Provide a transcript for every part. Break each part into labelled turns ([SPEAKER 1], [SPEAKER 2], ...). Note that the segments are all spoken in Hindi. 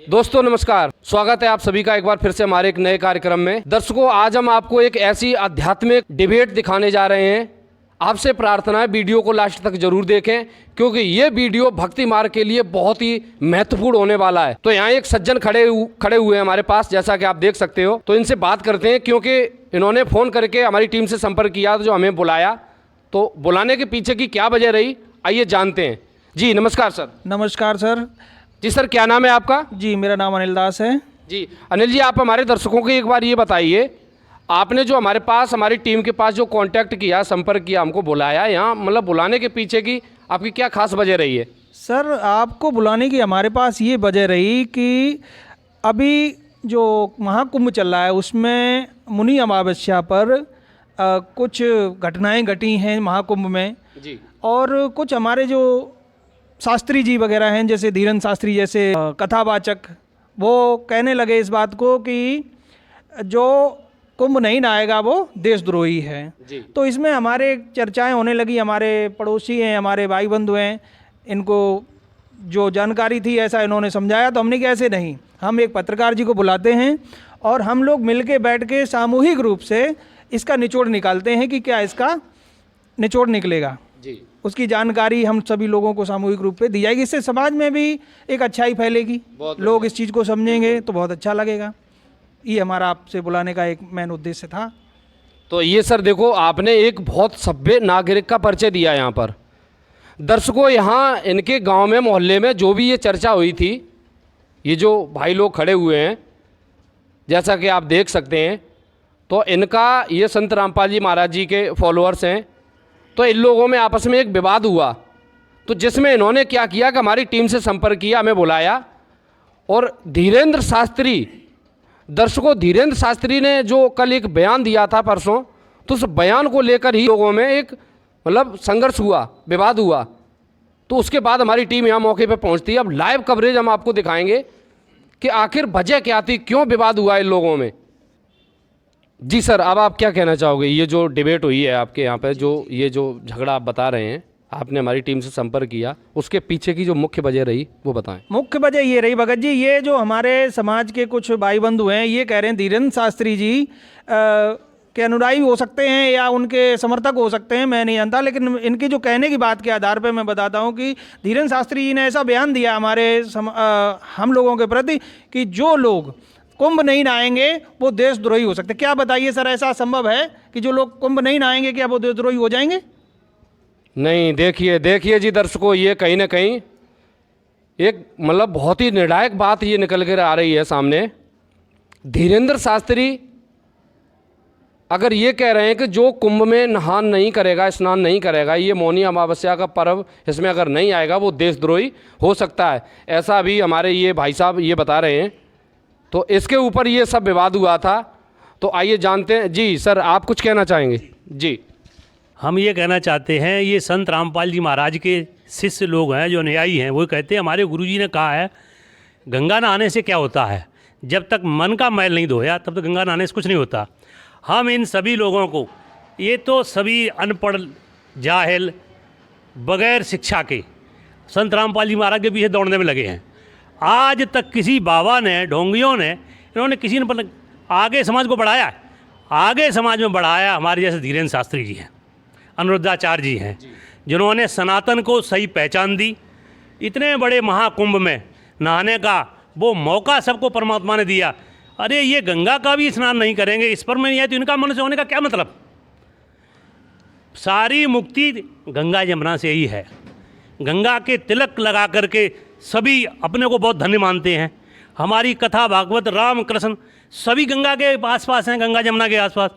[SPEAKER 1] दोस्तों नमस्कार, स्वागत है आप सभी का एक बार फिर से हमारे एक नए कार्यक्रम में। दर्शकों, आज हम आपको एक ऐसी आध्यात्मिक डिबेट दिखाने जा रहे हैं। आपसे प्रार्थना है वीडियो को लास्ट तक जरूर देखें, क्योंकि ये वीडियो भक्ति मार्ग के लिए बहुत ही महत्वपूर्ण होने वाला है। तो यहाँ एक सज्जन खड़े हुए हैं हमारे पास, जैसा कि आप देख सकते हो। तो इनसे बात करते हैं, क्योंकि इन्होंने फ़ोन करके हमारी टीम से संपर्क किया जो हमें बुलाया। तो बुलाने के पीछे की क्या वजह रही, आइए जानते हैं। जी नमस्कार सर।
[SPEAKER 2] नमस्कार सर।
[SPEAKER 1] जी सर, क्या नाम है आपका?
[SPEAKER 2] जी मेरा नाम अनिल दास है।
[SPEAKER 1] जी अनिल जी, आप हमारे दर्शकों को एक बार ये बताइए, आपने जो हमारे पास हमारी टीम के पास जो कांटेक्ट किया, संपर्क किया, हमको बुलाया यहाँ, मतलब बुलाने के पीछे की आपकी क्या खास वजह रही है? सर,
[SPEAKER 2] आपको बुलाने की हमारे पास ये वजह रही कि अभी जो महाकुंभ चल रहा है उसमें मुनि अमावस्या पर कुछ घटनाएं घटी हैं महाकुंभ में
[SPEAKER 1] जी। और
[SPEAKER 2] कुछ हमारे जो शास्त्री जी वगैरह हैं, जैसे धीरेन्द्र शास्त्री जैसे कथावाचक, वो कहने लगे इस बात को कि जो कुंभ नहीं नहाएगा वो देशद्रोही है। तो इसमें हमारे चर्चाएं होने लगी। हमारे पड़ोसी हैं, हमारे भाई बंधु हैं, इनको जो जानकारी थी ऐसा इन्होंने समझाया। तो हमने कि ऐसे नहीं, हम एक पत्रकार जी को बुलाते हैं और हम लोग मिलके बैठ के सामूहिक रूप से इसका निचोड़ निकालते हैं कि क्या इसका निचोड़ निकलेगा जी। उसकी जानकारी हम सभी लोगों को सामूहिक रूप पे दी जाएगी। इससे समाज में भी एक अच्छाई फैलेगी, लोग इस चीज़ को समझेंगे तो बहुत अच्छा लगेगा। ये हमारा आपसे बुलाने का एक मेन उद्देश्य था।
[SPEAKER 1] तो ये सर देखो, आपने एक बहुत सभ्य नागरिक का परिचय दिया यहाँ पर। दर्शकों, यहाँ इनके गांव में, मोहल्ले में जो भी ये चर्चा हुई थी, ये जो भाई लोग खड़े हुए हैं, जैसा कि आप देख सकते हैं, तो इनका ये संत रामपाल जी महाराज जी के फॉलोअर्स हैं। तो इन लोगों में आपस में एक विवाद हुआ, तो जिसमें इन्होंने क्या किया कि हमारी टीम से संपर्क किया, हमें बुलाया। और धीरेन्द्र शास्त्री, दर्शकों धीरेन्द्र शास्त्री ने जो कल एक बयान दिया था परसों, तो उस बयान को लेकर ही लोगों में एक मतलब संघर्ष हुआ, विवाद हुआ। तो उसके बाद हमारी टीम यहाँ मौके पर पहुँचती है। अब लाइव कवरेज हम आपको दिखाएंगे कि आखिर वजह क्या थी, क्यों विवाद हुआ इन लोगों में। जी सर, अब आप क्या कहना चाहोगे? ये जो डिबेट हुई है आपके यहाँ पे, जो ये जो झगड़ा आप बता रहे हैं, आपने हमारी टीम से संपर्क किया, उसके पीछे की जो मुख्य वजह रही वो बताएं।
[SPEAKER 2] मुख्य वजह ये रही भगत जी, ये जो हमारे समाज के कुछ भाई बंधु हैं, ये कह रहे हैं धीरेन्द्र शास्त्री जी के अनुयायी हो सकते हैं या उनके समर्थक हो सकते हैं, मैं नहीं जानता। लेकिन इनकी जो कहने की बात के आधार पर मैं बताता हूँ कि धीरेन्द्र शास्त्री जी ने ऐसा बयान दिया हमारे हम लोगों के प्रति कि जो लोग कुंभ नहीं नहाएंगे वो देशद्रोही हो सकते। क्या बताइए सर, ऐसा संभव है कि जो लोग कुंभ नहीं नहाएंगे क्या वो देशद्रोही हो जाएंगे?
[SPEAKER 1] नहीं, देखिए जी दर्शकों, ये कहीं ना कहीं एक मतलब बहुत ही निर्णायक बात ये निकल कर आ रही है सामने। धीरेन्द्र शास्त्री अगर ये कह रहे हैं कि जो कुंभ में नहान नहीं करेगा, स्नान नहीं करेगा, ये मौनी अमावस्या का पर्व इसमें अगर नहीं आएगा वो देशद्रोही हो सकता है, ऐसा भी हमारे ये भाई साहब ये बता रहे हैं। तो इसके ऊपर ये सब विवाद हुआ था। तो आइए जानते हैं। जी सर, आप कुछ कहना चाहेंगे? जी,
[SPEAKER 3] हम ये कहना चाहते हैं, ये संत रामपाल जी महाराज के शिष्य लोग हैं, जो अनुयायी हैं, वो कहते हैं हमारे गुरुजी ने कहा है गंगा नहाने से क्या होता है, जब तक मन का मैल नहीं धोया तब तक गंगा नहाने से कुछ नहीं होता। हम इन सभी लोगों को, ये तो सभी अनपढ़ जाहिल बगैर शिक्षा के संत रामपाल जी महाराज के पीछे दौड़ने में लगे हैं। आज तक किसी बाबा ने, ढोंगियों ने, इन्होंने किसी ने आगे समाज को बढ़ाया है, आगे समाज में बढ़ाया हमारे जैसे धीरेन्द्र शास्त्री जी हैं, अनिरुद्धाचार्य जी हैं, जिन्होंने सनातन को सही पहचान दी। इतने बड़े महाकुंभ में नहाने का वो मौका सबको परमात्मा ने दिया। अरे ये गंगा का भी स्नान नहीं करेंगे, इस पर में नहीं है, तो इनका मनुष्य होने का क्या मतलब? सारी मुक्ति गंगा यमुना से ही है। गंगा के तिलक लगा करके सभी अपने को बहुत धन्य मानते हैं। हमारी कथा भागवत राम कृष्ण सभी गंगा के आसपास हैं, गंगा जमुना के आसपास।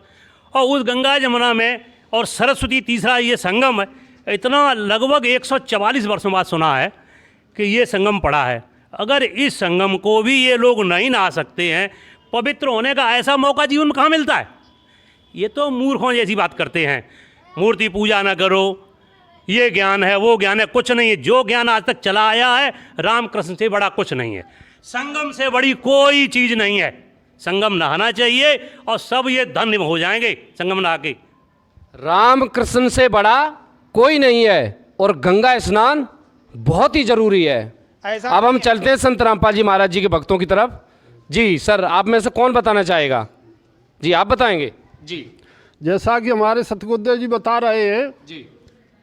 [SPEAKER 3] और उस गंगा जमुना में और सरस्वती तीसरा ये संगम है, इतना लगभग 144 वर्षों बाद सुना है कि ये संगम पड़ा है। अगर इस संगम को भी ये लोग नहीं नहा सकते हैं, पवित्र होने का ऐसा मौका जीवन में कहाँ मिलता है? ये तो मूर्खों जैसी बात करते हैं, मूर्ति पूजा ना करो, ये ज्ञान है, वो ज्ञान है, कुछ नहीं है। जो ज्ञान आज तक चला आया है रामकृष्ण से बड़ा कुछ नहीं है, संगम से बड़ी कोई चीज़ नहीं है। संगम नहाना चाहिए और सब ये धन्य हो जाएंगे संगम नहा के।
[SPEAKER 1] रामकृष्ण से बड़ा कोई नहीं है और गंगा स्नान बहुत ही जरूरी है।
[SPEAKER 2] ऐसा
[SPEAKER 1] अब हम चलते हैं संत रामपाल जी महाराज जी के भक्तों की तरफ। जी सर, आप में से कौन बताना चाहेगा? जी आप बताएंगे। जी
[SPEAKER 4] जैसा कि हमारे सतगुरुदेव जी बता रहे हैं,
[SPEAKER 1] जी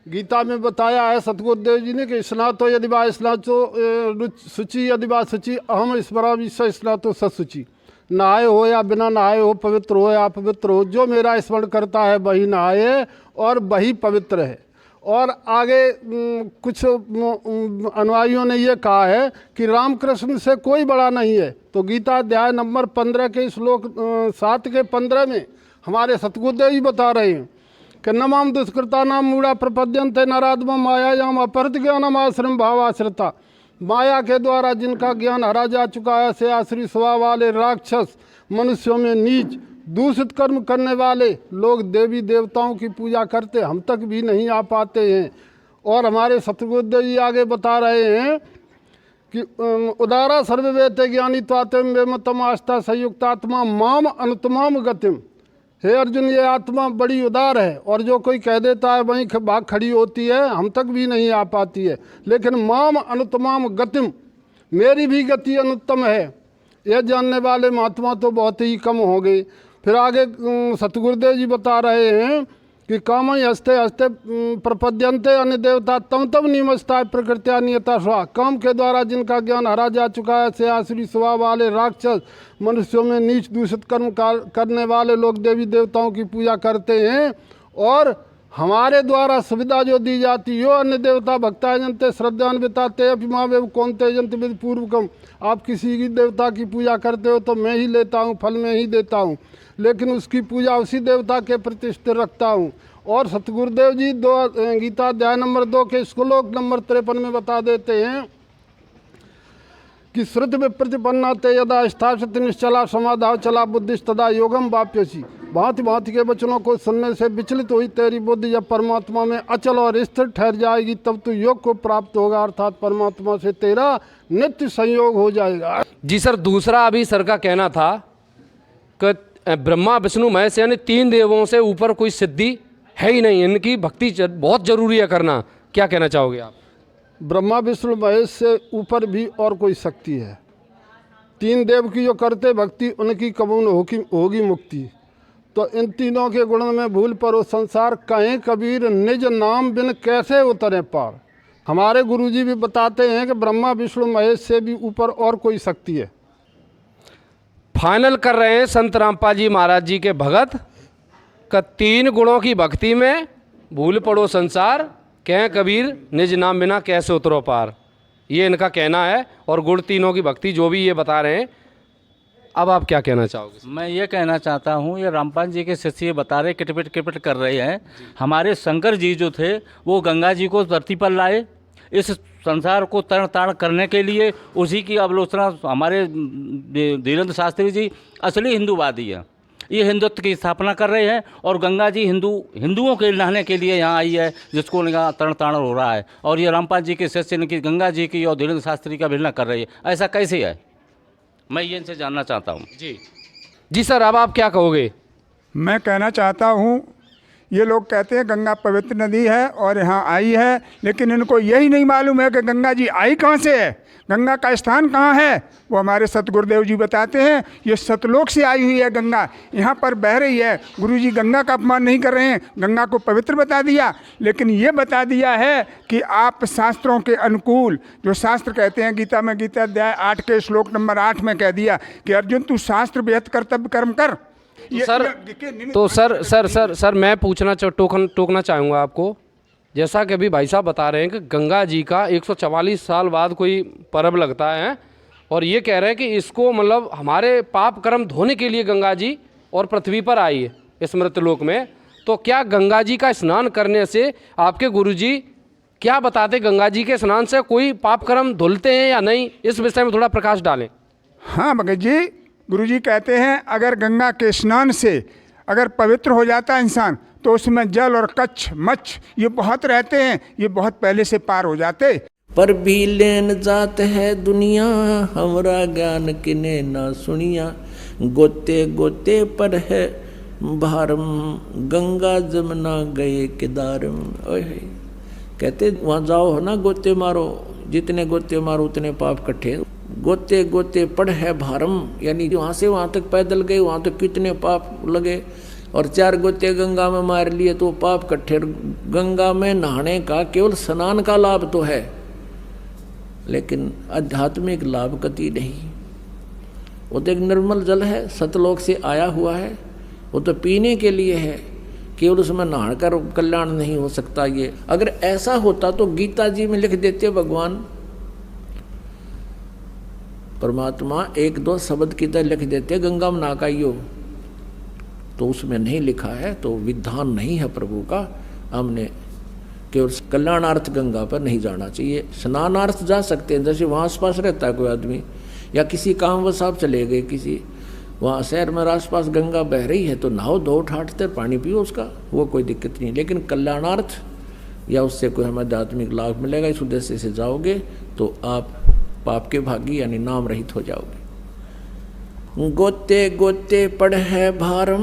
[SPEAKER 4] गीता में बताया है सतगुरुदेव जी ने कि स्नातो यदि वा स्नातो शुचि यदि वा शुचि अहम स्मरामि स स्नातो सशुचि। नहाए हो या बिना नहाए हो, पवित्र हो या अपवित्र हो, जो मेरा स्मरण करता है वही नहाए और वही पवित्र है। और आगे कुछ अनुयायियों ने ये कहा है कि रामकृष्ण से कोई बड़ा नहीं है। तो गीता अध्याय नंबर 15 के श्लोक 7 के 15 में हमारे सतगुरुदेव जी बता रहे हैं कि नमाम दुष्कृता नाम मूढ़ा प्रपद्यन्ते नराधम मायायाम अपहृत ज्ञानम आश्रम भावाश्रिता। माया के द्वारा जिनका ज्ञान हरा जा चुका है, से आश्री स्वभाव वाले राक्षस, मनुष्यों में नीच, दूषित कर्म करने वाले लोग देवी देवताओं की पूजा करते हम तक भी नहीं आ पाते हैं। और हमारे सतगुरुदेव जी आगे बता रहे हैं कि उदारा सर्ववेते ज्ञानी त्वात्म वेमतम आस्था संयुक्तात्मा माम अनुतमाम गतिम। हे अर्जुन, ये आत्मा बड़ी उदार है और जो कोई कह देता है वहीं भाग खड़ी होती है, हम तक भी नहीं आ पाती है। लेकिन माम अनुतमाम गतिम, मेरी भी गति अनुत्तम है, यह जानने वाले महात्मा तो बहुत ही कम हो गए। फिर आगे सतगुरुदेव जी बता रहे हैं कि काम हस्ते हस्ते प्रपद्यन्ते अन्य देवता तम तम निमस्ता प्रकृत्या नियता स्वा। काम के द्वारा जिनका ज्ञान हरा जा चुका है, से आसुरी स्वभाव वाले राक्षस, मनुष्यों में नीच दूषित कर्म करने वाले लोग देवी देवताओं की पूजा करते हैं। और हमारे द्वारा सुविधा जो दी जाती हो, अन्य देवता भक्ता जनते श्रद्धान्विता ते अभिमा वेव कौन तेजंत विद पूर्वकम। आप किसी की देवता की पूजा करते हो तो मैं ही लेता हूँ, फल मैं ही देता हूँ, लेकिन उसकी पूजा उसी देवता के प्रति स्थिर रखता हूँ। और सतगुरुदेव जी गीता अध्याय नंबर 2 के श्लोक नंबर 53 में बता देते हैं कि श्रुति विप्रतिपन्ना ते यदा स्थापित निश्चला समाधाव चला बुद्धि तदा योगम वाप्यसी। भांति भांति के वचनों को सुनने से विचलित हुई तेरी बुद्धि जब परमात्मा में अचल और स्थिर ठहर जाएगी, तब तू योग को प्राप्त होगा, अर्थात परमात्मा से तेरा नित्य संयोग हो जाएगा।
[SPEAKER 1] जी सर, दूसरा अभी सर का कहना था कि ब्रह्मा विष्णु महेश यानी 3 देवों से ऊपर कोई सिद्धि है ही नहीं, इनकी भक्ति बहुत जरूरी है करना। क्या कहना चाहोगे आप?
[SPEAKER 4] ब्रह्मा विष्णु महेश से ऊपर भी और कोई शक्ति है। 3 देव की जो करते भक्ति, उनकी कबूल होगी मुक्ति। तो इन तीनों के गुण में भूल पर संसार कहें कबीर, निज नाम बिन कैसे उतरे पार। हमारे गुरुजी भी बताते हैं कि ब्रह्मा विष्णु महेश से भी ऊपर और कोई शक्ति है।
[SPEAKER 1] फाइनल कर रहे हैं संत रामपाल जी महाराज जी के भगत का 3 गुणों की भक्ति में भूल पड़ो संसार, कहें कबीर निज नाम बिना कैसे उतरो पार। ये इनका कहना है। और गुण तीनों की भक्ति जो भी ये बता रहे हैं, अब आप क्या कहना चाहोगे?
[SPEAKER 5] मैं ये कहना चाहता हूँ, ये रामपाल जी के शिष्य बता रहे किटपिट कर रहे हैं। हमारे शंकर जी जो थे वो गंगा जी को धरती पर लाए, इस संसार को तरण ताड़ करने के लिए। उसी की आलोचना हमारे धीरेन्द्र शास्त्री जी असली हिंदूवादी हैं, ये हिंदुत्व की स्थापना कर रहे हैं। और गंगा जी हिंदुओं के नहाने के लिए यहाँ आई है, जिसको यहाँ तरण ताड़ हो रहा है। और ये रामपाल जी के शिष्य इनकी गंगा जी की और धीरेन्द्र शास्त्री का भिड़ना कर रही है। ऐसा कैसे है, मैं ये इनसे जानना चाहता हूँ।
[SPEAKER 1] जी सर, अब आप क्या कहोगे?
[SPEAKER 6] मैं कहना चाहता हूँ, ये लोग कहते हैं गंगा पवित्र नदी है और यहाँ आई है, लेकिन इनको यही नहीं मालूम है कि गंगा जी आई कहाँ से है, गंगा का स्थान कहाँ है। वो हमारे सतगुरुदेव जी बताते हैं, ये सतलोक से आई हुई है गंगा, यहाँ पर बह रही है। गुरुजी गंगा का अपमान नहीं कर रहे हैं, गंगा को पवित्र बता दिया, लेकिन ये बता दिया है कि आप शास्त्रों के अनुकूल, जो शास्त्र कहते हैं गीता में, गीता अध्याय 8 के श्लोक नंबर 8 में कह दिया कि अर्जुन तू शास्त्र विहित कर्तव्य कर्म कर।
[SPEAKER 1] सर मैं टोकना चाहूँगा आपको। जैसा कि अभी भाई साहब बता रहे हैं कि गंगा जी का 144 साल बाद कोई पर्व लगता है, और ये कह रहे हैं कि इसको मतलब हमारे पाप कर्म धोने के लिए गंगा जी और पृथ्वी पर आई है इस मृतलोक में। तो क्या गंगा जी का स्नान करने से आपके गुरुजी क्या बताते, गंगा जी के स्नान से कोई पाप कर्म धुलते हैं या नहीं? इस विषय में थोड़ा प्रकाश डालें।
[SPEAKER 6] हाँ भगत जी, गुरुजी कहते हैं अगर गंगा के स्नान से अगर पवित्र हो जाता है इंसान, तो उसमें जल और कच्छ मच्छ ये बहुत रहते हैं, ये बहुत पहले से पार हो जाते।
[SPEAKER 7] पर भी लेन जात है दुनिया, हमरा ज्ञान किने ना सुनिया। गोते गोते पर है भारम, गंगा जमुना गए केदारम। कहते वहाँ जाओ है ना, गोते मारो, जितने गोते मारो उतने पाप इकट्ठे। गोते गोते पड़ है भारम, यानी वहाँ से वहाँ तक पैदल गए, वहाँ तक कितने पाप लगे। और 4 गोते गंगा में मार लिए तो पाप इकट्ठे। गंगा में नहाने का केवल स्नान का लाभ तो है, लेकिन आध्यात्मिक लाभ कति नहीं। वो तो एक निर्मल जल है, सतलोक से आया हुआ है, वो तो पीने के लिए है, केवल उसमें नहाकर कल्याण नहीं हो सकता। ये अगर ऐसा होता तो गीता जी में लिख देते भगवान परमात्मा 1-2 शब्द की तरह लिख देते गंगा में नहा आइयो, तो उसमें नहीं लिखा है, तो विधान नहीं है प्रभु का। हमने केवल कल्याणार्थ गंगा पर नहीं जाना चाहिए। स्नानार्थ जा सकते हैं, जैसे वहाँ आस पास रहता है कोई आदमी, या किसी कामवश आप चले गए किसी वहाँ शहर में आस पास गंगा बह रही है तो नहाओ, धो ठाटते पानी पियो उसका, वो कोई दिक्कत नहीं। लेकिन कल्याणार्थ या उससे कोई हमें आध्यात्मिक लाभ मिलेगा इस उद्देश्य से जाओगे तो आप पाप के भागी यानी नाम रहित हो जाओगे। गोते गोते पड़ है भारम,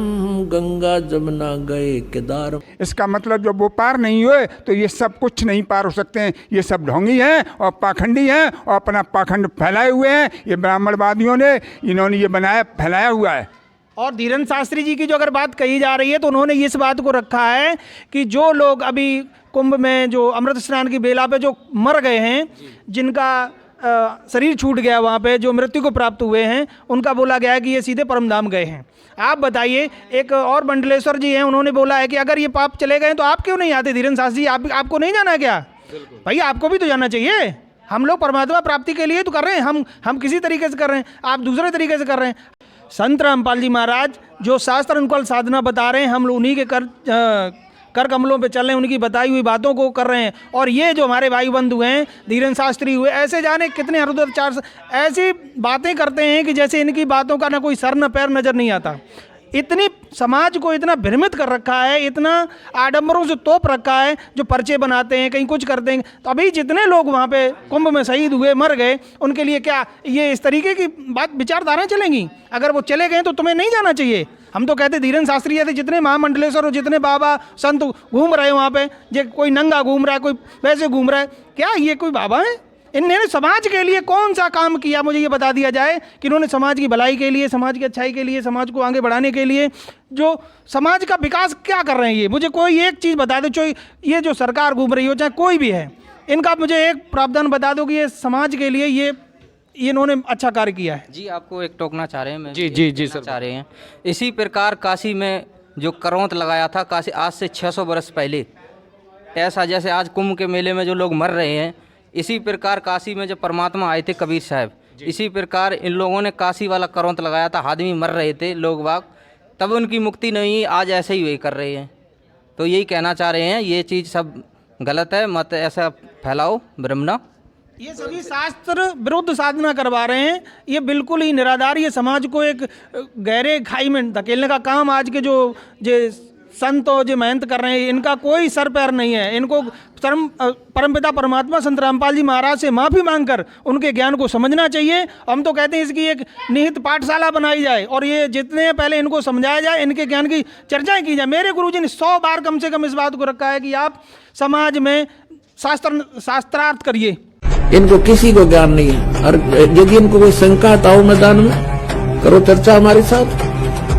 [SPEAKER 7] गंगा जमुना गए केदार।
[SPEAKER 6] इसका मतलब जब वो पार नहीं हुए तो ये सब कुछ नहीं पार हो सकते हैं। ये सब ढोंगी हैं और पाखंडी हैं और अपना पाखंड फैलाए हुए हैं। ये ब्राह्मणवादियों ने इन्होंने ये बनाया फैलाया हुआ है।
[SPEAKER 2] और धीरेन्द्र शास्त्री जी की जो अगर बात कही जा रही है तो उन्होंने इस बात को रखा है कि जो लोग अभी कुंभ में जो अमृत स्नान की बेला पे जो मर गए हैं, जिनका शरीर छूट गया, वहाँ पे जो मृत्यु को प्राप्त हुए हैं, उनका बोला गया है कि ये सीधे परमधाम गए हैं। आप बताइए, एक और मंडलेश्वर जी हैं, उन्होंने बोला है कि अगर ये पाप चले गए तो आप क्यों नहीं आते धीरेन्द्र शास्त्री जी, आपको नहीं जाना क्या? भाई आपको भी तो जाना चाहिए। हम लोग परमात्मा प्राप्ति के लिए तो कर रहे हैं, हम किसी तरीके से कर रहे हैं, आप दूसरे तरीके से कर रहे हैं। संत रामपाल जी महाराज जो शास्त्र अनुकूल साधना बता रहे हैं, हम लोग उन्हीं के कर कमलों पे चल रहे हैं, उनकी बताई हुई बातों को कर रहे हैं। और ये जो हमारे भाई बंधु हैं, धीरेन्द्र शास्त्री हुए, ऐसे जाने कितने हरुद्राचार्य ऐसी बातें करते हैं कि जैसे इनकी बातों का ना कोई सर न पैर नजर नहीं आता। इतनी समाज को इतना भ्रमित कर रखा है, इतना आडंबरों से तोप रखा है, जो पर्चे बनाते हैं, कहीं कुछ करते हैं। तो अभी जितने लोग वहाँ पे कुंभ में शहीद हुए, मर गए, उनके लिए क्या ये इस तरीके की बात विचारधाराएं चलेंगी? अगर वो चले गए तो तुम्हें नहीं जाना चाहिए। हम तो कहते धीरेन्द्र शास्त्री जैसे जितने महामंडलेश्वर और जितने बाबा संत घूम रहे हैं वहाँ पे, जो कोई नंगा घूम रहा है, कोई वैसे घूम रहा है, क्या ये कोई बाबा है? इन्होंने समाज के लिए कौन सा काम किया? मुझे ये बता दिया जाए कि इन्होंने समाज की भलाई के लिए, समाज की अच्छाई के लिए, समाज को आगे बढ़ाने के लिए, जो समाज का विकास क्या कर रहे हैं ये? मुझे कोई एक चीज़ बता दो। चाहे ये जो सरकार घूम रही हो, चाहे कोई भी है, इनका मुझे एक प्रावधान बता दो कि ये समाज के लिए ये इन्होंने अच्छा कार्य किया है।
[SPEAKER 8] जी आपको एक टोकना चाह रहे हैं, मैं
[SPEAKER 1] जी सर
[SPEAKER 8] चाह रहे हैं। इसी प्रकार काशी में जो करौंत लगाया था, काशी आज से 600 वर्ष पहले, ऐसा जैसे आज कुंभ के मेले में जो लोग मर रहे हैं, इसी प्रकार काशी में जब परमात्मा आए थे कबीर साहब, इसी प्रकार इन लोगों ने काशी वाला करौंत लगाया था। आदमी मर रहे थे लोग बाग, तब उनकी मुक्ति नहीं, आज ऐसे ही वही कर रहे हैं। तो यही कहना चाह रहे हैं, ये चीज़ सब गलत है, मत ऐसा फैलाओ भ्रमना।
[SPEAKER 2] ये सभी शास्त्र विरुद्ध साधना करवा रहे हैं, ये बिल्कुल ही निराधार, ये समाज को एक गहरे खाई में धकेलने का काम आज के जो संत और जो महंत कर रहे हैं, इनका कोई सर पैर नहीं है। इनको परमपिता परमात्मा संत रामपाल जी महाराज से माफ़ी मांगकर उनके ज्ञान को समझना चाहिए। हम तो कहते हैं इसकी एक निहित पाठशाला बनाई जाए और ये जितने पहले इनको समझाया जाए, इनके ज्ञान की चर्चाएं की जाए। मेरे गुरुजी ने 100 बार कम से कम इस बात को रखा है कि आप समाज में शास्त्रार्थ करिए।
[SPEAKER 7] इनको किसी को ज्ञान नहीं है, और यदि इनको कोई शंका है तो मैदान में करो चर्चा हमारे साथ।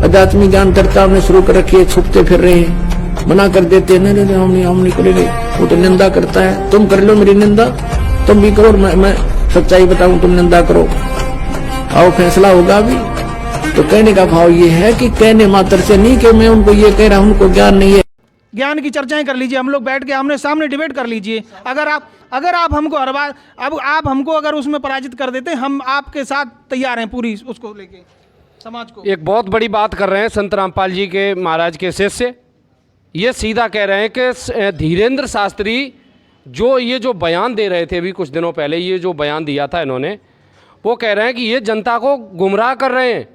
[SPEAKER 7] आध्यात्मिक ज्ञान चर्चा में शुरू कर रखी है, छुपते फिर रहे हैं, मना कर देते हैं, नहीं हम नहीं करेंगे। वो तो निंदा करता है, तुम कर लो मेरी निंदा, तुम भी करो, मैं सच्चाई बताऊं, तुम निंदा करो, आओ फैसला होगा अभी। तो कहने का भाव ये है कि कहने मात्र से नहीं कि मैं उनको ये कह रहा हूं उनको ज्ञान नहीं है।
[SPEAKER 2] ज्ञान की चर्चाएं कर लीजिए, हम लोग बैठ के आमने सामने डिबेट कर लीजिए। अगर आप हमको हर बार अब आप हमको अगर उसमें पराजित कर देते, हम आपके साथ तैयार हैं पूरी उसको लेके समाज को।
[SPEAKER 1] एक बहुत बड़ी बात कर रहे हैं संत रामपाल जी के महाराज के शिष्य, ये सीधा कह रहे हैं कि धीरेन्द्र शास्त्री जो बयान दे रहे थे अभी कुछ दिनों पहले, ये जो बयान दिया था इन्होंने, वो कह रहे हैं कि ये जनता को गुमराह कर रहे हैं।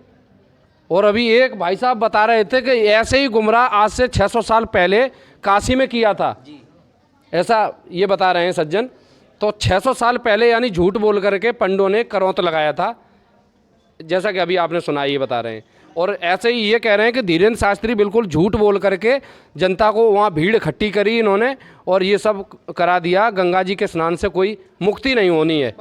[SPEAKER 1] और अभी एक भाई साहब बता रहे थे कि ऐसे ही गुमराह आज से 600 साल पहले काशी में किया था, ऐसा ये बता रहे हैं सज्जन। तो 600 साल पहले यानी झूठ बोल करके पंडों ने करौंत लगाया था। जैसा कि अभी आपने सुना ये बता रहे हैं। और ऐसे ही ये कह रहे हैं कि धीरेन्द्र शास्त्री बिल्कुल झूठ बोल करके जनता को वहाँ भीड़ इकट्ठी करी इन्होंने और ये सब करा दिया। गंगा जी के स्नान से कोई मुक्ति नहीं होनी है।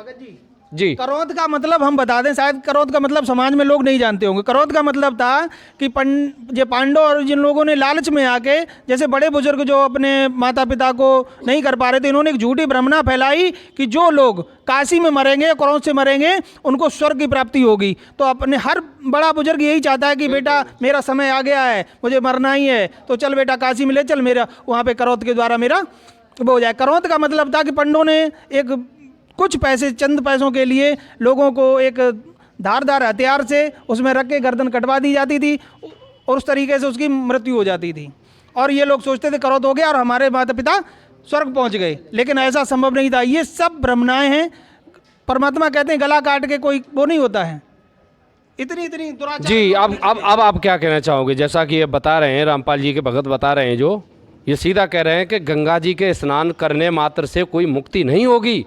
[SPEAKER 1] जी,
[SPEAKER 2] करौत का मतलब हम बता दें, शायद करौत का मतलब समाज में लोग नहीं जानते होंगे। करौत का मतलब था कि जो पांडव और जिन लोगों ने लालच में आके, जैसे बड़े बुजुर्ग जो अपने माता पिता को नहीं कर पा रहे थे, इन्होंने एक झूठी भ्रमणा फैलाई कि जो लोग काशी में मरेंगे, करौत से मरेंगे, उनको स्वर्ग की प्राप्ति होगी। तो अपने हर बड़ा बुजुर्ग यही चाहता है कि बेटा मेरा समय आ गया है, मुझे मरना ही है, तो चल बेटा काशी में ले चल, मेरा वहाँ पे करौत के द्वारा मेरा वो हो जाए। करौत का मतलब था कि पंडों ने एक कुछ पैसे, चंद पैसों के लिए लोगों को एक धारदार हथियार से उसमें रख के गर्दन कटवा दी जाती थी और उस तरीके से उसकी मृत्यु हो जाती थी। और ये लोग सोचते थे करौत हो गया और हमारे माता पिता स्वर्ग पहुंच गए, लेकिन ऐसा संभव नहीं था। ये सब भ्रमणाएं हैं। परमात्मा कहते हैं गला काट के कोई वो नहीं होता है। इतनी दुराचार।
[SPEAKER 1] जी, अब आप क्या कहना चाहोगे? जैसा कि ये बता रहे हैं, रामपाल जी के भगत बता रहे हैं, जो ये सीधा कह रहे हैं कि गंगा जी के स्नान करने मात्र से कोई मुक्ति नहीं होगी।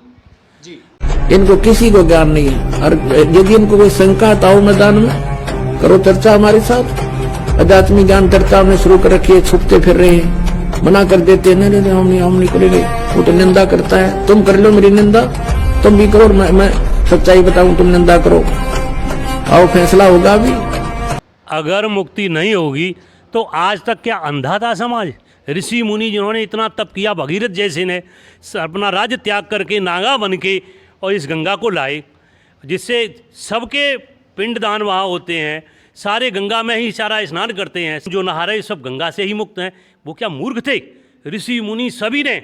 [SPEAKER 7] इनको किसी को ज्ञान नहीं है। और यदि इनको कोई शंका आता हो मैदान में, करो चर्चा हमारे साथ। अध्यात्मिक ज्ञान चर्चा हमने शुरू कर रखी है, छुपते फिर रहे हैं, मना कर देते हैं, नहीं हम नहीं करेंगे, वो तो निंदा करता है। तुम कर लो मेरी निंदा, तुम भी करो, मैं सच्चाई बताऊं, तुम निंदा करो, आओ फैसला होगा। अभी
[SPEAKER 3] अगर मुक्ति नहीं होगी तो आज तक क्या अंधा था समाज? ऋषि मुनि जिन्होंने इतना तप किया, भगीरथ जैसे ने अपना राज्य त्याग करके नागा बन के और इस गंगा को लाए, जिससे सबके पिंडदान वहाँ होते हैं, सारे गंगा में ही सारा स्नान करते हैं, जो नहा रहे सब गंगा से ही मुक्त हैं। वो क्या मूर्ख थे? ऋषि मुनि सभी ने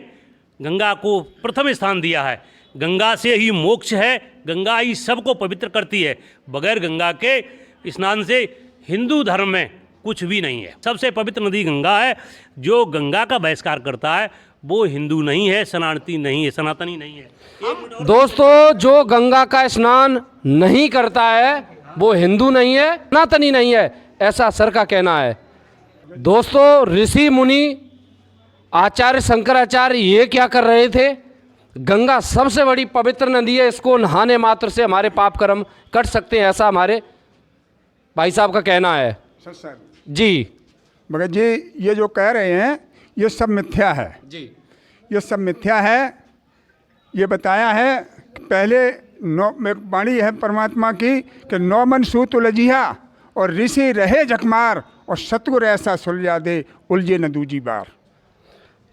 [SPEAKER 3] गंगा को प्रथम स्थान दिया है। गंगा से ही मोक्ष है, गंगा ही सबको पवित्र करती है। बगैर गंगा के स्नान से हिंदू धर्म में कुछ भी नहीं है। सबसे पवित्र नदी गंगा है। जो गंगा का बहिष्कार करता है वो हिंदू नहीं है, सनातनी नहीं है, सनातनी नहीं है।
[SPEAKER 1] दोस्तों, जो गंगा का स्नान नहीं करता है वो हिंदू नहीं है, सनातनी नहीं है, ऐसा सर का कहना है। दोस्तों, ऋषि मुनि आचार्य शंकराचार्य ये क्या कर रहे थे? गंगा सबसे बड़ी पवित्र नदी है, इसको नहाने मात्र से हमारे पाप कर्म कट सकते हैं, ऐसा हमारे भाई साहब का कहना है। जी
[SPEAKER 6] मगर जी ये जो कह रहे हैं ये सब मिथ्या है
[SPEAKER 1] जी,
[SPEAKER 6] ये सब मिथ्या है। ये बताया है कि पहले एक वाणी है परमात्मा की कि 9 मन सूत उलझिया और ऋषि रहे जखमार और सतगुर ऐसा सुलझा दे उलझे न दूजी बार।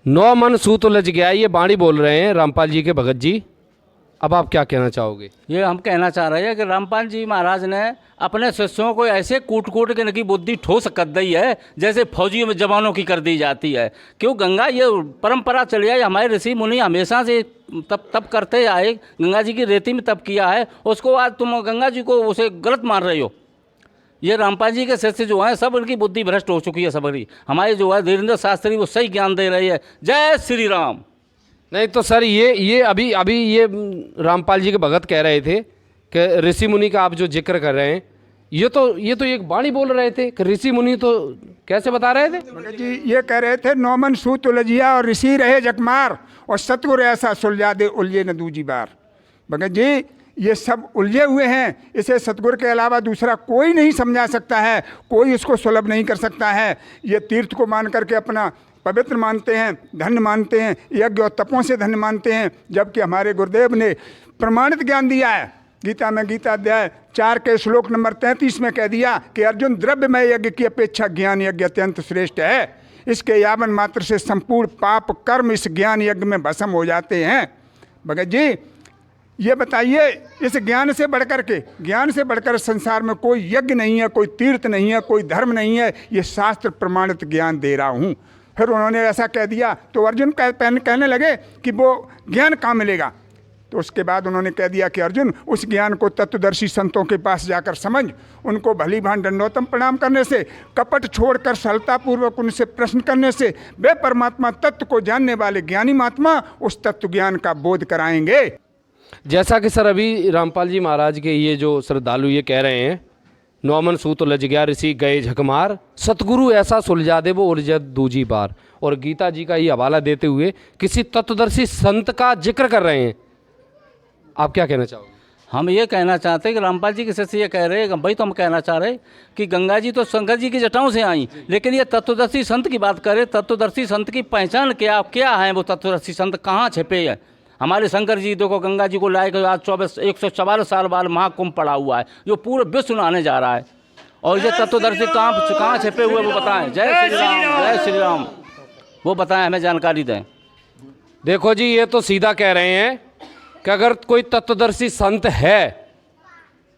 [SPEAKER 1] 9 मन सूत उलझ गया, ये बाणी बोल रहे हैं रामपाल जी के भगत जी। अब आप क्या कहना चाहोगे?
[SPEAKER 5] ये हम कहना चाह रहे हैं कि रामपाल जी महाराज ने अपने शिष्यों को ऐसे कूट कूट के इनकी बुद्धि ठोस कर दी है जैसे फौजी में जवानों की कर दी जाती है। क्यों? गंगा ये परंपरा चली आई, हमारे ऋषि मुनि हमेशा से तप करते आए, गंगा जी की रेती में तप किया है, उसको आज तुम गंगा जी को उसे गलत मान रहे हो। ये रामपाल जी के शिष्य जो हैं सब उनकी बुद्धि भ्रष्ट हो चुकी है सबरी। हमारे जो है धीरेन्द्र शास्त्री वो सही ज्ञान दे रही है। जय श्री राम।
[SPEAKER 1] नहीं तो सर, ये अभी ये रामपाल जी के भगत कह रहे थे कि ऋषि मुनि का आप जो जिक्र कर रहे हैं, ये तो एक बाणी बोल रहे थे कि ऋषि मुनि, तो कैसे बता रहे थे?
[SPEAKER 6] भगत जी ये कह रहे थे 9 मन सूत उलझिया और ऋषि रहे जखमार और सतगुर ऐसा सुलझा दे उलझे न दूजी बार। भगत जी ये सब उलझे हुए हैं, इसे सतगुर के अलावा दूसरा कोई नहीं समझा सकता है, कोई इसको सुलभ नहीं कर सकता है। ये तीर्थ को मान करके अपना पवित्र मानते हैं, धन्य मानते हैं, यज्ञ और तपों से धन्य मानते हैं, जबकि हमारे गुरुदेव ने प्रमाणित ज्ञान दिया है। गीता में गीता अध्याय 4 के श्लोक नंबर 33 में कह दिया कि अर्जुन, द्रव्यमय यज्ञ की अपेक्षा ज्ञान यज्ञ अत्यंत श्रेष्ठ है। इसके यावन मात्र से संपूर्ण पाप कर्म इस ज्ञान यज्ञ में भस्म हो जाते हैं। भगत जी ये बताइए, इस ज्ञान से बढ़कर संसार में कोई यज्ञ नहीं है, कोई तीर्थ नहीं है, कोई धर्म नहीं है। ये शास्त्र प्रमाणित ज्ञान दे रहा हूँ। फिर उन्होंने ऐसा कह दिया तो अर्जुन कहने लगे कि वो ज्ञान कहाँ मिलेगा? तो उसके बाद उन्होंने कह दिया कि अर्जुन, उस ज्ञान को तत्वदर्शी संतों के पास जाकर समझ, उनको भली भांति दंडोतम प्रणाम करने से, कपट छोड़कर सरलतापूर्वक उनसे प्रश्न करने से वे परमात्मा तत्व को जानने वाले ज्ञानी महात्मा उस तत्व ज्ञान का बोध कराएंगे।
[SPEAKER 1] जैसा कि सर अभी रामपाल जी महाराज के ये जो श्रद्धालु ये कह रहे हैं, 9 मन सूत उलझ गया ऋषि गए झकमार, सतगुरु ऐसा सुलझा दे वो उलझ दूजी बार। और गीता जी का ये हवाला देते हुए किसी तत्वदर्शी संत का जिक्र कर रहे हैं। आप क्या कहना चाहोगे?
[SPEAKER 5] हम ये कहना चाहते हैं कि रामपाल जी के शिष्य ये कह रहे हैं, भाई तो हम कहना चाह रहे हैं कि गंगा जी तो शंकर जी की जटाओं से आई, लेकिन ये तत्वदर्शी संत की बात करें, तत्वदर्शी संत की पहचान क्या है? वो तत्वदर्शी संत कहाँ छिपे हैं? हमारे शंकर जी देखो गंगा जी को लाए के आज 144 साल बाद महाकुंभ पड़ा हुआ है, जो पूरे विश्व नहाने जा रहा है, और ये तत्वदर्शी कहाँ छिपे हुए वो बताएं। जय श्री राम, जय श्री राम, वो बताएं, हमें जानकारी दें।
[SPEAKER 1] देखो जी, ये तो सीधा कह रहे हैं कि अगर कोई तत्वदर्शी संत है,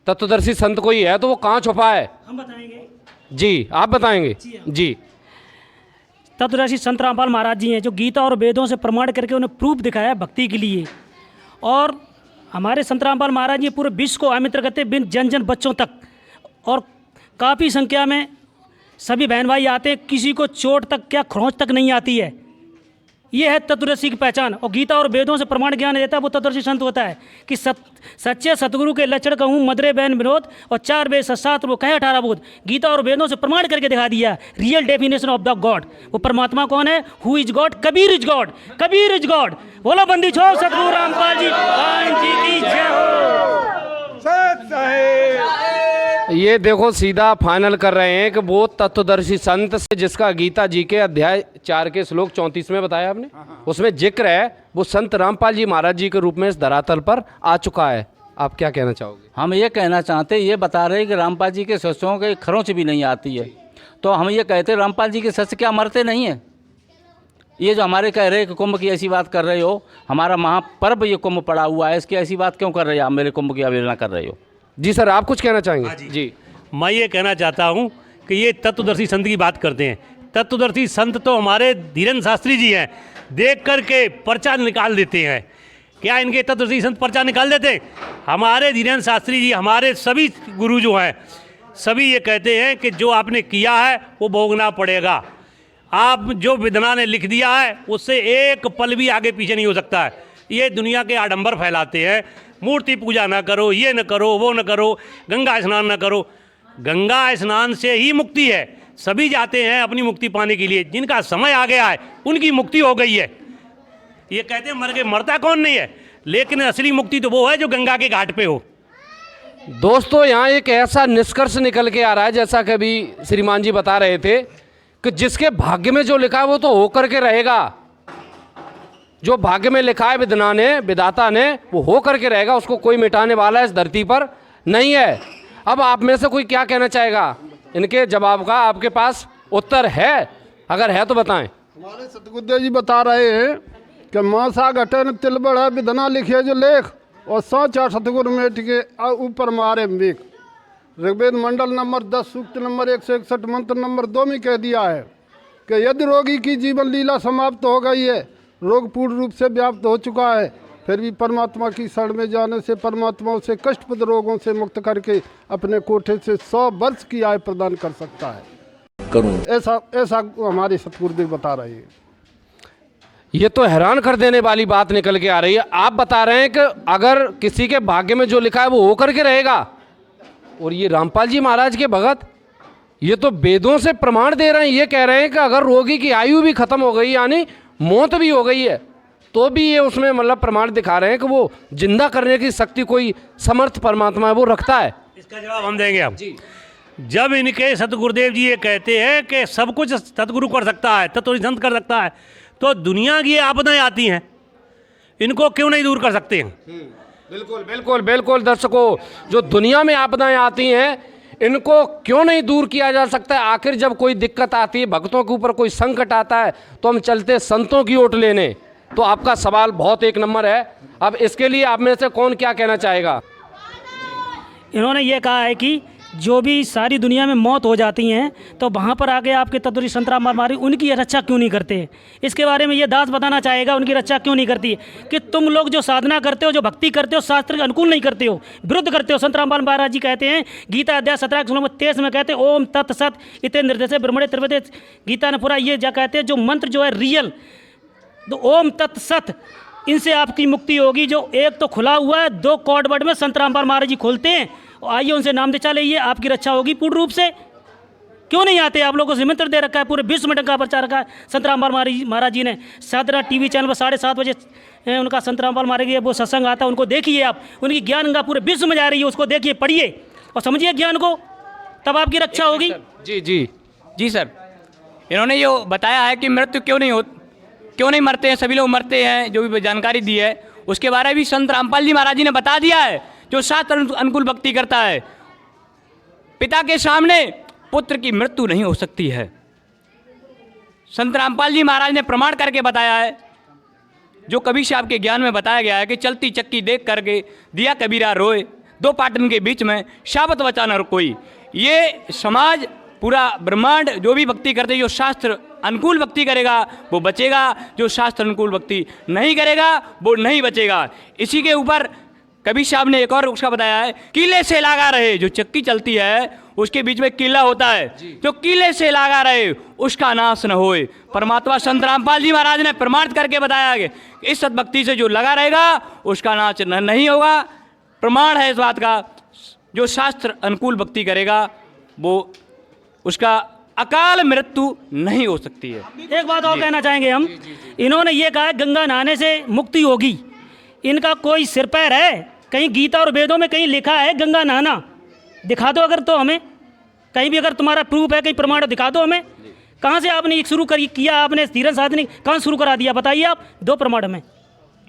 [SPEAKER 1] तत्वदर्शी संत कोई है तो वो कहाँ छुपा है?
[SPEAKER 9] हम बताएंगे
[SPEAKER 1] जी, आप बताएंगे जी।
[SPEAKER 9] तत्वदर्शी संत रामपाल महाराज जी हैं जो गीता और वेदों से प्रमाण करके उन्हें प्रूफ दिखाया भक्ति के लिए। और हमारे संत रामपाल महाराज जी पूरे विश्व को आमित्र करते बिन जन जन बच्चों तक, और काफ़ी संख्या में सभी बहन भाई आते हैं, किसी को चोट तक क्या खरोंच तक नहीं आती है। ये है तत्वदर्शी की पहचान। और गीता और वेदों से प्रमाण ज्ञान देता है वो तत्वदर्शी संत होता है कि सच्चे सतगुरु के लक्षण कहूँ मदरे बहन विनोद, और 4 वेद शास्त्र वो कहे 18 बोध। गीता और वेदों से प्रमाण करके दिखा दिया real definition of the God. वो परमात्मा कौन है? Who is God? Kabir is God, Kabir is God. बोलो बंदी छो सतगुरु रामपाल जी की जय हो।
[SPEAKER 6] सत साहिब।
[SPEAKER 1] ये देखो सीधा फाइनल कर रहे हैं कि वो तत्वदर्शी संत से जिसका गीता जी के अध्याय 4 के श्लोक 34 में बताया आपने, उसमें जिक्र है, वो संत रामपाल जी महाराज जी के रूप में इस धरातल पर आ चुका है। आप क्या कहना चाहोगे?
[SPEAKER 5] हम ये कहना चाहते, ये बता रहे हैं कि रामपाल जी के शिष्यों के खरोंच भी नहीं आती है, तो हम ये कहते रामपाल जी के शिष्य क्या मरते नहीं हैं? ये जो हमारे कह रहे हैं कि कुंभ की ऐसी बात कर रहे हो, हमारा महापर्व ये कुंभ पड़ा हुआ है, इसकी ऐसी बात क्यों कर रहे हो? आप मेरे कुंभ की अवहेलना कर रहे हो।
[SPEAKER 1] जी सर, आप कुछ कहना चाहेंगे? जी,
[SPEAKER 3] मैं ये कहना चाहता हूँ कि ये तत्वदर्शी संत की बात करते हैं। तत्वदर्शी संत तो हमारे धीरेन्द्र शास्त्री जी हैं, देख करके पर्चा निकाल देते हैं। क्या इनके तत्वदर्शी संत पर्चा निकाल देते हैं? हमारे धीरेन्द्र शास्त्री जी, हमारे सभी गुरु जो हैं, सभी ये कहते हैं कि जो आपने किया है वो भोगना पड़ेगा। आप जो विधना ने लिख दिया है उससे एक पल भी आगे पीछे नहीं हो सकता है। ये दुनिया के आडंबर फैलाते हैं, मूर्ति पूजा ना करो, ये न करो, वो न करो, गंगा स्नान न करो। गंगा स्नान से ही मुक्ति है। सभी जाते हैं अपनी मुक्ति पाने के लिए, जिनका समय आ गया है उनकी मुक्ति हो गई है। ये कहते हैं मर गए, मरता कौन नहीं है, लेकिन असली मुक्ति तो वो है जो गंगा के घाट पे हो।
[SPEAKER 1] दोस्तों यहाँ एक ऐसा निष्कर्ष निकल के आ रहा है, जैसा कि अभी श्रीमान जी बता रहे थे, कि जिसके भाग्य में जो लिखा है वो तो होकर के रहेगा। जो भाग्य में लिखा है विधाता ने, विधाता ने, वो हो करके रहेगा, उसको कोई मिटाने वाला इस धरती पर नहीं है। अब आप में से कोई क्या कहना चाहेगा इनके जवाब का? आपके पास उत्तर है? अगर है तो बताएं।
[SPEAKER 4] हमारे सतगुरुदेव जी बता रहे हैं कि मासा घटन तिलबड़ है विधना लिखे जो लेख, और साचा सतगुरु मेट के ऊपर मारे मेघ। ऋग्वेद मंडल नंबर 10 सूक्त नंबर 161 मंत्र नंबर 2 में कह दिया है कि यदि रोगी की जीवन लीला समाप्त हो गई है, रोग पूर्ण रूप से व्याप्त हो चुका है, फिर भी परमात्मा की शरण में जाने से परमात्मा उसे कष्टप्रद रोगों से मुक्त करके अपने कोठे से 100 वर्ष की आयु प्रदान कर सकता है।
[SPEAKER 7] करूं
[SPEAKER 4] ऐसा हमारे सतगुरुदेव बता रहे हैं।
[SPEAKER 1] ये तो हैरान कर देने वाली बात निकल के आ रही है। आप बता रहे हैं कि अगर किसी के भाग्य में जो लिखा है वो होकर के रहेगा, और ये रामपाल जी महाराज के भगत ये तो वेदों से प्रमाण दे रहे हैं। ये कह रहे हैं कि अगर रोगी की आयु भी खत्म हो गई, यानी मौत भी हो गई है, तो भी ये उसमें मतलब प्रमाण दिखा रहे हैं कि वो जिंदा करने की शक्ति कोई समर्थ परमात्मा है वो रखता है।
[SPEAKER 3] इसका जवाब हम देंगे अब। जब इनके सतगुरुदेव जी ये कहते हैं कि सब कुछ सतगुरु कर सकता है, तत्व संत कर सकता है, तो दुनिया की आपदाएं आती हैं, इनको क्यों नहीं दूर कर सकते हैं?
[SPEAKER 1] बिल्कुल बिल्कुल बिल्कुल दर्शकों, जो दुनिया में आपदाएं आती हैं इनको क्यों नहीं दूर किया जा सकता है? आखिर जब कोई दिक्कत आती है, भक्तों के ऊपर कोई संकट आता है, तो हम चलते संतों की ओट लेने। तो आपका सवाल बहुत एक नंबर है। अब इसके लिए आप में से कौन क्या कहना चाहेगा?
[SPEAKER 9] इन्होंने ये कहा है कि जो भी सारी दुनिया में मौत हो जाती हैं तो वहाँ पर आके आपके तत्वदर्शी संत रामपाल मारी उनकी रक्षा क्यों नहीं करते? इसके बारे में ये दास बताना चाहेगा उनकी रक्षा क्यों नहीं करती कि तुम लोग जो साधना करते हो, जो भक्ति करते हो, शास्त्र के अनुकूल नहीं करते हो, विरुद्ध करते हो। संत रामपाल महाराज जी कहते हैं, गीता अध्याय 17:23 में कहते हैं, ओम तत्सत इतने निर्देश ब्रह्मणे त्रिवेदे। गीता ने पूरा ये जा कहते हैं जो मंत्र जो है रियल, तो ओम तत्सत, इनसे आपकी मुक्ति होगी। जो एक तो खुला हुआ है, 2 कॉड वर्ड में संत रामपाल महाराज जी खोलते हैं, और आइए उनसे नाम दे चले, ये आपकी रक्षा होगी पूर्ण रूप से। क्यों नहीं आते? आप लोगों को निमंत्रण दे रखा है, पूरे विश्व में डंका प्रचार रखा है संत रामपाल महाराज जी ने। साधना टीवी चैनल पर 7:30 बजे उनका संत रामपाल महाराज जी वो सत्संग आता है, उनको देखिए आप। उनकी ज्ञान गंगा पूरे विश्व में जा रही है, उसको देखिए, पढ़िए और समझिए ज्ञान को, तब आपकी रक्षा होगी।
[SPEAKER 1] जी जी
[SPEAKER 10] जी सर, इन्होंने ये बताया है कि मृत्यु क्यों नहीं मरते हैं, सभी लोग मरते हैं, जो भी जानकारी दी है उसके बारे में भी संत रामपाल जी महाराज जी ने बता दिया है। जो शास्त्र अनुकूल भक्ति करता है, पिता के सामने पुत्र की मृत्यु नहीं हो सकती है। संत रामपाल जी महाराज ने प्रमाण करके बताया है, जो कबीर साहब के ज्ञान में बताया गया है कि चलती चक्की देख करके दिया कबीरा रोए, दो पाटन के बीच में शाबत बचा न कोई। ये समाज पूरा ब्रह्मांड जो भी भक्ति करते हैं, जो शास्त्र अनुकूल भक्ति करेगा वो बचेगा, जो शास्त्र अनुकूल भक्ति नहीं करेगा वो नहीं बचेगा। इसी के ऊपर कबीर साहब ने एक और उसका बताया है, कीले से लगा रहे, जो चक्की चलती है उसके बीच में कीला होता है, जो कीले से लगा रहे उसका नाश न होए। परमात्मा संत रामपाल जी महाराज ने प्रमाणित करके बताया कि इस सद्भक्ति से जो लगा रहेगा उसका नाश नहीं होगा। प्रमाण है इस बात का, जो शास्त्र अनुकूल भक्ति करेगा वो उसका अकाल मृत्यु नहीं हो सकती है।
[SPEAKER 9] एक बात और कहना चाहेंगे हम, इन्होंने ये कहा गंगा नहाने से मुक्ति होगी, इनका कोई सिर पैर है? कहीं गीता और वेदों में कहीं लिखा है गंगा नहाना? दिखा दो अगर, तो हमें कहीं भी अगर तुम्हारा प्रूफ है, कहीं प्रमाण दिखा दो हमें। कहाँ से आपने शुरू किया? आपने धीरन साधनी कहाँ शुरू करा दिया? बताइए आप, दो प्रमाण हमें।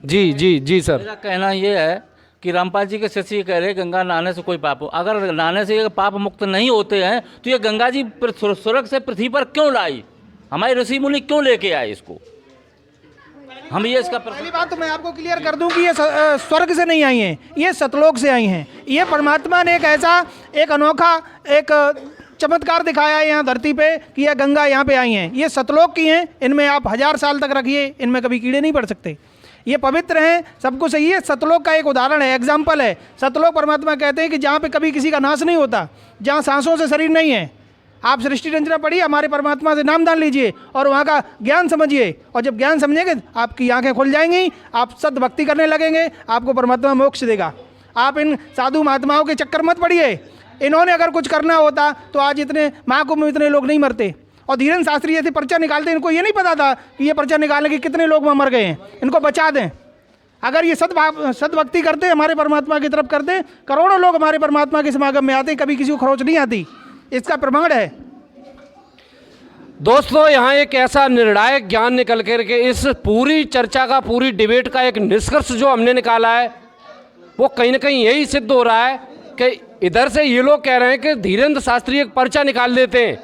[SPEAKER 1] जी जी जी सर,
[SPEAKER 5] मेरा कहना ये है कि रामपाल जी के शिष्य कह रहे गंगा नहाने से कोई पाप हो, अगर नहाने से ये पाप मुक्त नहीं होते हैं तो ये गंगा जी स्वर्ग से पृथ्वी पर क्यों लाई? हमारे ऋषि मुनि क्यों लेके आए इसको? हम ये इसका
[SPEAKER 2] पहली बात तो मैं आपको क्लियर कर दूं कि ये स्वर्ग से नहीं आई हैं, ये सतलोक से आई हैं। ये परमात्मा ने एक ऐसा एक अनोखा एक चमत्कार दिखाया है यहाँ धरती पे कि यह गंगा यहाँ पे आई हैं। ये सतलोक की हैं, इनमें आप 1000 साल तक रखिए, इनमें कभी कीड़े नहीं पड़ सकते। ये पवित्र हैं, सबको सही है। सतलोक का एक उदाहरण है, एग्जाम्पल है। सतलोक परमात्मा कहते हैं कि जहाँ पे कभी किसी का नाश नहीं होता, जहाँ सांसों से शरीर नहीं है। आप सृष्टि रंजना पढ़िए, हमारे परमात्मा से नामदान लीजिए और वहाँ का ज्ञान समझिए, और जब ज्ञान समझेंगे आपकी आंखें खुल जाएंगी, आप सद भक्ति करने लगेंगे, आपको परमात्मा मोक्ष देगा। आप इन साधु महात्माओं के चक्कर मत पड़िए। इन्होंने अगर कुछ करना होता तो आज इतने महाकुंभ में इतने लोग नहीं मरते। और धीरन शास्त्री जैसे पर्चा निकालते, इनको ये नहीं पता था कि ये पर्चा निकालने के कितने लोग वहाँ मर गए हैं। इनको बचा दें। अगर ये सद्भक्ति करते, हमारे परमात्मा की तरफ करते, करोड़ों लोग हमारे परमात्मा के समागम में आते, कभी किसी को खरोच नहीं आती। इसका प्रमाण है।
[SPEAKER 1] दोस्तों, यहाँ एक ऐसा निर्णायक ज्ञान निकल करके इस पूरी चर्चा का, पूरी डिबेट का एक निष्कर्ष जो हमने निकाला है, वो कहीं ना कहीं यही सिद्ध हो रहा है कि इधर से ये लोग कह रहे हैं कि धीरेन्द्र शास्त्री एक पर्चा निकाल देते हैं,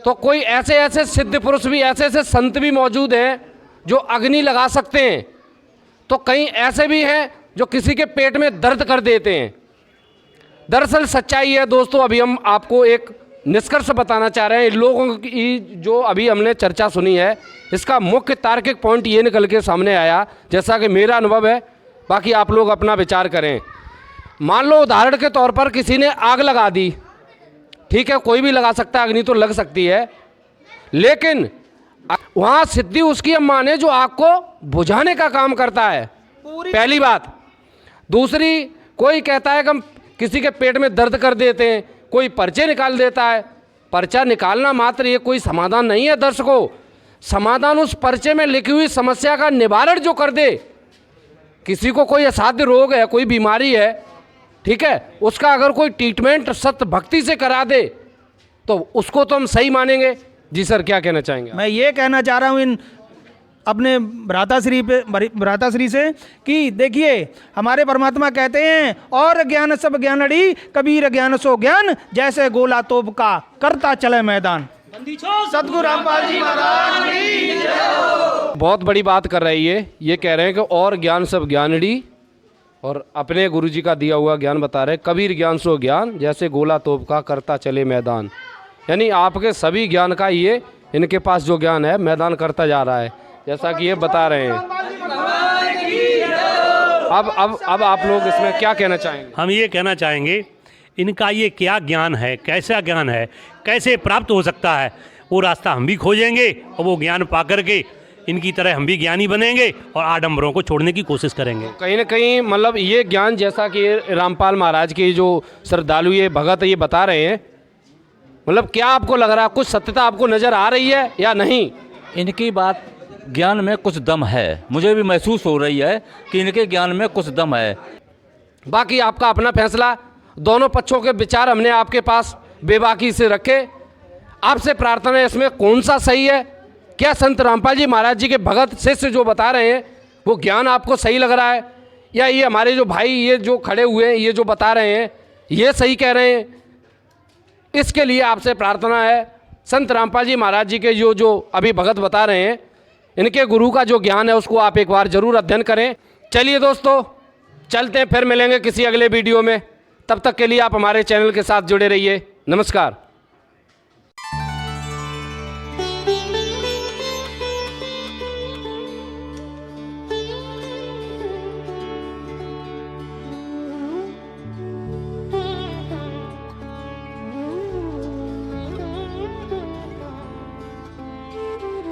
[SPEAKER 1] तो कोई ऐसे ऐसे सिद्ध पुरुष भी, ऐसे ऐसे संत भी मौजूद हैं जो अग्नि लगा सकते हैं, तो कहीं ऐसे भी हैं जो किसी के पेट में दर्द कर देते हैं। दरअसल सच्चाई है दोस्तों, अभी हम आपको एक निष्कर्ष बताना चाह रहे हैं। इन लोगों की जो अभी हमने चर्चा सुनी है, इसका मुख्य तार्किक पॉइंट ये निकल के सामने आया, जैसा कि मेरा अनुभव है, बाकी आप लोग अपना विचार करें। मान लो उदाहरण के तौर पर किसी ने आग लगा दी, ठीक है, कोई भी लगा सकता है, अग्नि तो लग सकती है, लेकिन वहाँ सिद्धि उसकी अम्मा ने जो आग को बुझाने का काम करता है, पहली बात। दूसरी, कोई कहता है कि हम किसी के पेट में दर्द कर देते हैं, कोई पर्चे निकाल देता है। पर्चा निकालना मात्र ये कोई समाधान नहीं है दर्शकों। समाधान उस पर्चे में लिखी हुई समस्या का निवारण जो कर दे। किसी को कोई असाध्य रोग है, कोई बीमारी है, ठीक है, उसका अगर कोई ट्रीटमेंट सत्य भक्ति से करा दे तो उसको तो हम सही मानेंगे। जी सर, क्या कहना चाहेंगे?
[SPEAKER 2] मैं ये कहना चाह रहा हूँ इन अपने भ्राताश्री से कि देखिए, हमारे परमात्मा कहते हैं, और ज्ञान सब ज्ञानड़ी, कबीर ज्ञान सो ज्ञान, जैसे गोला तोप का करता चले मैदान। सतगुरु रामपाल जी महाराज की जय।
[SPEAKER 1] बहुत बड़ी बात कर रही है, ये कह रहे हैं कि और ज्ञान सब ज्ञानड़ी, और अपने गुरुजी का दिया हुआ ज्ञान बता रहे, कबीर ज्ञान सो ज्ञान, जैसे गोला तोप का करता चले मैदान। यानी आपके सभी ज्ञान का ये, इनके पास जो ज्ञान है, मैदान करता जा रहा है, जैसा कि ये बता रहे हैं। अब आप लोग इसमें क्या कहना चाहेंगे?
[SPEAKER 3] हम ये कहना चाहेंगे, इनका ये क्या ज्ञान है, कैसा ज्ञान है, कैसे प्राप्त हो सकता है, वो रास्ता हम भी खोजेंगे, और वो ज्ञान पा करके इनकी तरह हम भी ज्ञानी बनेंगे और आडंबरों को छोड़ने की कोशिश करेंगे।
[SPEAKER 1] कहीं ना कहीं मतलब ये ज्ञान, जैसा कि रामपाल महाराज के जो श्रद्धालु, ये भगत, ये बता रहे हैं, मतलब क्या आपको लग रहा है, कुछ सत्यता आपको नज़र आ रही है या नहीं?
[SPEAKER 5] इनकी बात ज्ञान में कुछ दम है, मुझे भी महसूस हो रही है कि इनके ज्ञान में कुछ दम है।
[SPEAKER 1] बाकी आपका अपना फैसला, दोनों पक्षों के विचार हमने आपके पास बेबाकी से रखे। आपसे प्रार्थना है, इसमें कौन सा सही है? क्या संत रामपाल जी महाराज जी के भगत शिष्य जो बता रहे हैं वो ज्ञान आपको सही लग रहा है, या ये हमारे जो भाई ये जो खड़े हुए हैं ये जो बता रहे हैं ये सही कह रहे हैं? इसके लिए आपसे प्रार्थना है, संत रामपाल जी महाराज जी के जो अभी भगत बता रहे हैं इनके गुरु का जो ज्ञान है उसको आप एक बार ज़रूर अध्ययन करें। चलिए दोस्तों, चलते हैं, फिर मिलेंगे किसी अगले वीडियो में। तब तक के लिए आप हमारे चैनल के साथ जुड़े रहिए। नमस्कार।